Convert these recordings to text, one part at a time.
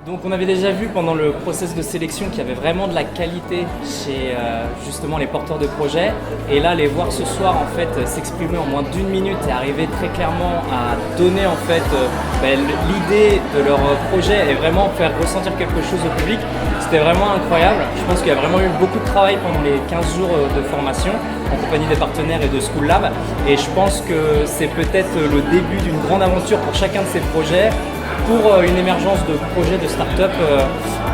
Donc on avait déjà vu pendant le process de sélection qu'il y avait vraiment de la qualité chez justement les porteurs de projets. Et là, les voir ce soir en fait s'exprimer en moins d'1 minute et arriver très clairement à donner en fait l'idée de leur projet et vraiment faire ressentir quelque chose au public, c'était vraiment incroyable. Je pense qu'il y a vraiment eu beaucoup de travail pendant les 15 jours de formation en compagnie des partenaires et de School Lab. Et je pense que c'est peut-être le début d'une grande aventure pour chacun de ces projets, pour une émergence de projets de start-up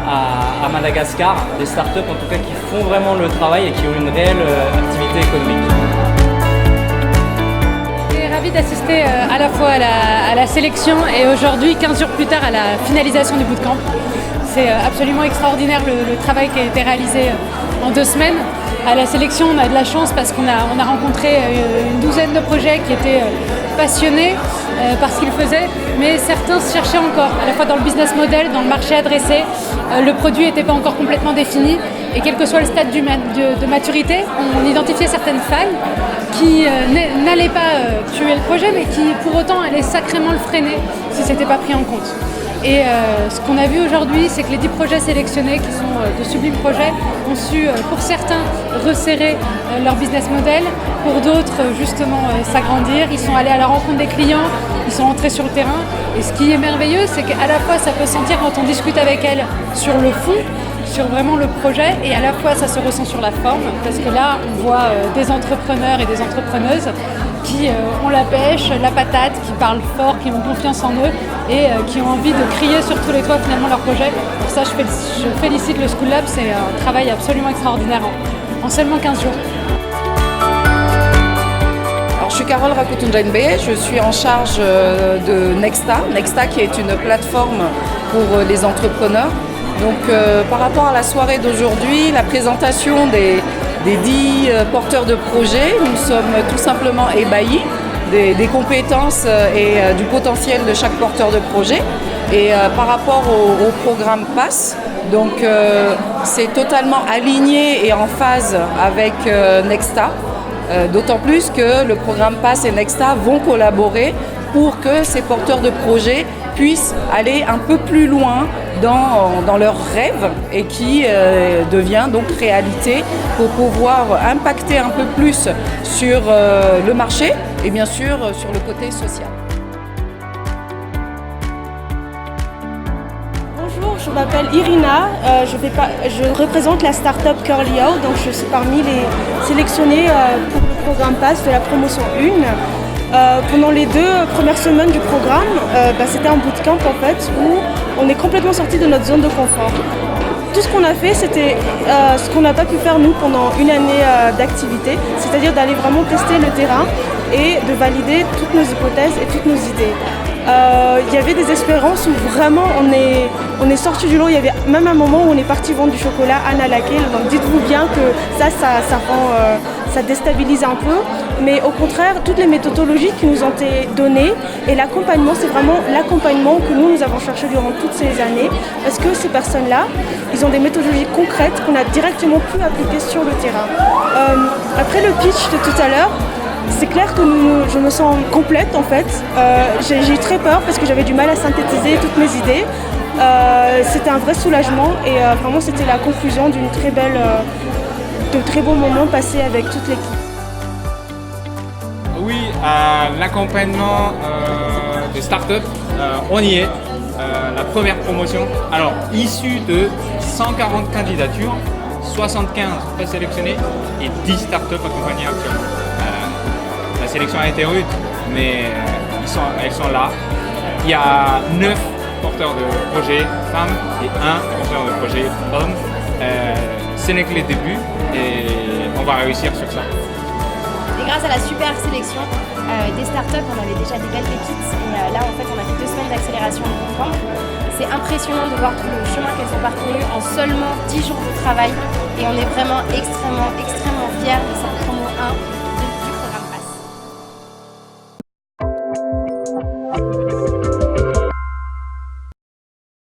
à Madagascar, des start-up en tout cas qui font vraiment le travail et qui ont une réelle activité économique. Je suis ravie d'assister à la fois à la sélection et aujourd'hui, 15 jours plus tard, à la finalisation du bootcamp. C'est absolument extraordinaire le travail qui a été réalisé en 2 semaines. À la sélection, on a de la chance parce qu'on a rencontré une douzaine de projets qui étaient passionnés par ce qu'ils faisaient, mais certains se cherchaient encore, à la fois dans le business model, dans le marché adressé. Le produit n'était pas encore complètement défini et quel que soit le stade de maturité, on identifiait certaines failles qui n'allaient pas tuer le projet, mais qui pour autant allaient sacrément le freiner si ce n'était pas pris en compte. Et ce qu'on a vu aujourd'hui, c'est que les 10 projets sélectionnés, qui sont de sublimes projets, ont su, pour certains, resserrer leur business model, pour d'autres, justement, s'agrandir. Ils sont allés à la rencontre des clients, ils sont entrés sur le terrain. Et ce qui est merveilleux, c'est qu'à la fois, ça peut se sentir quand on discute avec elles sur le fond, sur vraiment le projet, et à la fois, ça se ressent sur la forme, parce que là, on voit des entrepreneurs et des entrepreneuses qui ont la pêche, la patate, qui parlent fort, qui ont confiance en eux et qui ont envie de crier sur tous les toits finalement leur projet. Pour ça, je félicite le School Lab, c'est un travail absolument extraordinaire en seulement 15 jours. Alors, je suis Carole Rakutunjanbe, je suis en charge de Nexta. Nexta qui est une plateforme pour les entrepreneurs. Donc par rapport à la soirée d'aujourd'hui, la présentation des 10 porteurs de projets, nous sommes tout simplement ébahis des compétences et du potentiel de chaque porteur de projet. Et par rapport au programme PASS, donc c'est totalement aligné et en phase avec Nexta, d'autant plus que le programme PASS et Nexta vont collaborer pour que ces porteurs de projets puissent aller un peu plus loin dans leurs rêves et qui devient donc réalité pour pouvoir impacter un peu plus sur le marché et bien sûr sur le côté social. Bonjour, je m'appelle Irina, je représente la start-up Curly Out, donc je suis parmi les sélectionnés pour le programme PASS de la promotion 1. Pendant les 2 premières semaines du programme, c'était un bootcamp en fait où on est complètement sorti de notre zone de confort. Tout ce qu'on a fait, c'était ce qu'on n'a pas pu faire nous pendant une année d'activité, c'est-à-dire d'aller vraiment tester le terrain et de valider toutes nos hypothèses et toutes nos idées. Il y avait des expériences où vraiment on est sorti du lot. Il y avait même un moment où on est parti vendre du chocolat à Nalaké. Donc dites-vous bien que ça déstabilise un peu. Mais au contraire, toutes les méthodologies qui nous ont été données et l'accompagnement, c'est vraiment l'accompagnement que nous avons cherché durant toutes ces années. Parce que ces personnes-là, ils ont des méthodologies concrètes qu'on a directement pu appliquer sur le terrain. Après le pitch de tout à l'heure, c'est clair que je me sens complète en fait. J'ai eu très peur parce que j'avais du mal à synthétiser toutes mes idées. C'était un vrai soulagement et vraiment c'était la conclusion de très beaux moments passés avec toute l'équipe. Oui, l'accompagnement des startups, on y est. La première promotion, alors issue de 140 candidatures, 75 présélectionnés et 10 startups accompagnées actuellement. La sélection a été rude, mais elles sont là. Il y a 9 porteurs de projets femmes et 1 porteur de projet homme. Ce n'est que les débuts et on va réussir sur ça. Et grâce à la super sélection des startups, on avait déjà des belles pépites. Et là, en fait, on a fait 2 semaines d'accélération de bootcamp. C'est impressionnant de voir tout le chemin qu'elles ont parcouru en seulement 10 jours de travail. Et on est vraiment extrêmement fiers de cette promo 1.